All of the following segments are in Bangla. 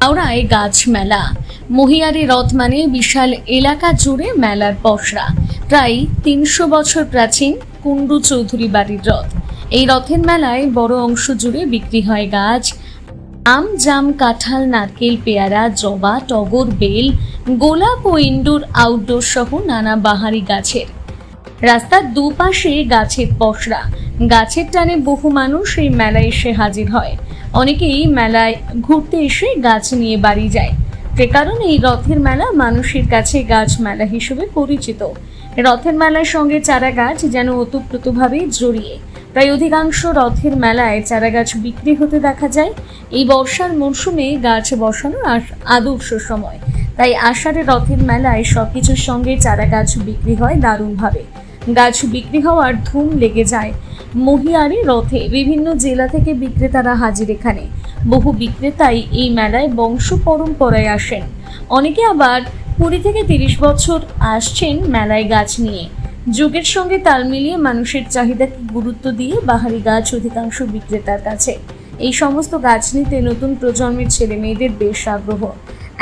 হাওড়ায় গাছ মেলা। মহিয়ারি রথ মানে বিশাল এলাকা জুড়ে মেলার পসরা। প্রায় ৩০০ বছর প্রাচীন কুণ্ডু চৌধুরী বাড়ির রথ। এই রথের মেলায় বড় অংশ জুড়ে বিক্রি হয় গাছ, আম, জাম, কাঁঠাল, নারকেল, পেয়ারা, জবা, টগর, বেল, গোলাপ ও ইনডোর আউটডোর সহ নানা বাহারি গাছের। রাস্তার দুপাশে গাছের পসরা। গাছের টানে বহু মানুষ এই মেলায় এসে হাজির হয়। অনেকেই মেলায় ঘুরতে এসে গাছ নিয়ে বাড়ি যায়। যে কারণে এই রথের মেলা মানুষের কাছে গাছ মেলা হিসেবে পরিচিত। রথের মেলার সঙ্গে চারা গাছ যেন ওতপ্রোতভাবে জড়িয়ে। প্রায় অধিকাংশ রথের মেলায় চারা গাছ বিক্রি হতে দেখা যায়। এই বর্ষার মরশুমে গাছ বসানোর আদর্শ সময়, তাই আষাঢ়ে রথের মেলায় সবকিছুর সঙ্গে চারা গাছ বিক্রি হয় দারুণভাবে। গাছ বিক্রি হওয়ার ধুম লেগে যায়। মহিয়ারি রথে বিভিন্ন জেলা থেকে বিক্রেতারা হাজির এখানে। বহু বিক্রেতাই এই মেলায় বংশ পরম্পরায় আসেন। অনেকে আবার ২০ থেকে ৩০ বছর আসছেন মেলায় গাছ নিয়ে। যুগের সঙ্গে তাল মিলিয়ে মানুষের চাহিদাকে গুরুত্ব দিয়ে বাহারি গাছ অধিকাংশ বিক্রেতার কাছে। এই সমস্ত গাছ নিতে নতুন প্রজন্মের ছেলে মেয়েদের বেশ আগ্রহ।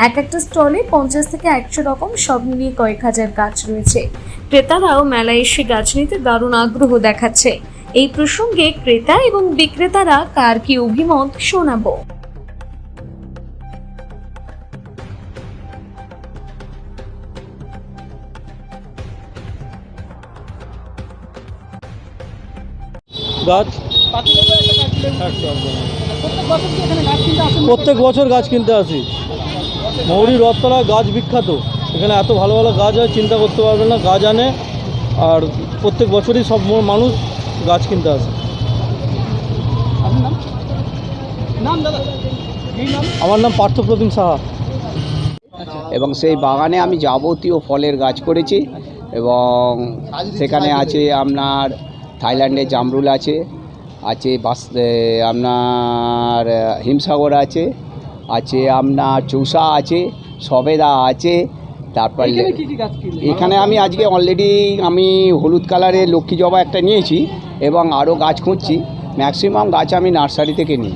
একটা স্টলে ৫০ থেকে ১০০ রকম সব মিলিয়ে কয়েক হাজার গাছ রয়েছে। ক্রেতারাও মেলায় এসে গাছ নিতে দারুণ আগ্রহ দেখাচ্ছে। এই প্রসঙ্গে ক্রেতা এবং বিক্রেতারা কার কি অভিমত শোনাবো। গাছ প্রত্যেক বছর গাছ কিনতে আসি। মৌরি রথতলা গাছ বিখ্যাত, এখানে এত ভালো ভালো গাছ হয় চিন্তা করতে পারবেন না। গাছ আনে আর প্রত্যেক বছরই সব মানুষ গাছ কিনতে আসে। আমার নাম পার্থপ্রতিম সাহা। এবং সেই বাগানে আমি যাবতীয় ফলের গাছ করেছি এবং সেখানে আছে আপনার থাইল্যান্ডের জামরুল আছে আপনার হিমসাগর আছে আপনার চৌসা আছে, সবেদা আছে। তারপর এখানে আমি আজকে অলরেডি হলুদ কালারের লক্ষ্মী জবা একটা নিয়েছি এবং আরও গাছ খুঁজছি। ম্যাক্সিমাম গাছ আমি নার্সারি থেকে নিই।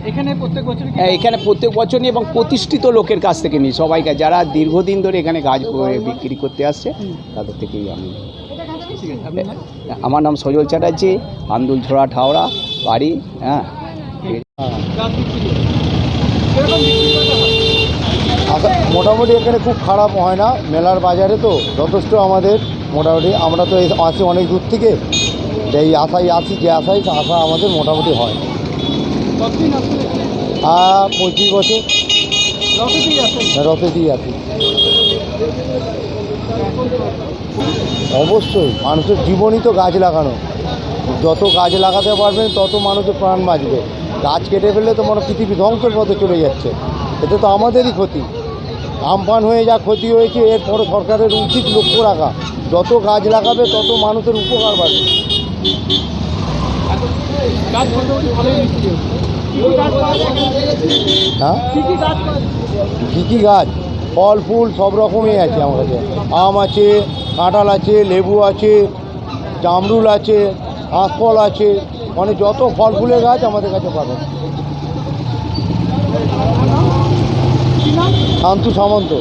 এখানে প্রত্যেক বছর নিই এবং প্রতিষ্ঠিত লোকের কাছ থেকে নিই। সবাইকে যারা দীর্ঘদিন ধরে এখানে গাছ বিক্রি করতে আসছে তাদের থেকেই আমি। আমার নাম সজল চ্যাটার্জি, আন্দুল ঝোড়া ঠাওড়া বাড়ি। হ্যাঁ, মোটামুটি এখানে খুব খারাপ হয় না। মেলার বাজারে তো যথেষ্ট আমাদের মোটামুটি, আমরা তো আসি অনেক দূর থেকে, এই আশায় আসি, যে আশা আমাদের মোটামুটি হয়। 25 বছর রথে দিয়ে আসি। অবশ্যই মানুষের জীবনই তো গাছ লাগানো। যত গাছ লাগাতে পারবেন তত মানুষের প্রাণ বাঁচবে। গাছ কেটে ফেললে তো পৃথিবী ধ্বংসের পথে চলে যাচ্ছে। এতে তো আমাদেরই ক্ষতি। আমফান হয়ে যা ক্ষতি হয়েছে, এরপরে সরকারের উচিত লক্ষ্য রাখা। যত গাছ লাগাবে তত মানুষের উপকার বাড়বে। হ্যাঁ, কী কী গাছ? ফল ফুল সব রকমই আছে আমার কাছে। আম আছে, কাঁঠাল আছে, লেবু আছে, জামরুল আছে, কাঁচফল আছে, মানে যত ফল ফুলের গাছ আমাদের কাছে পাবেন। শান্তু সামন্ত।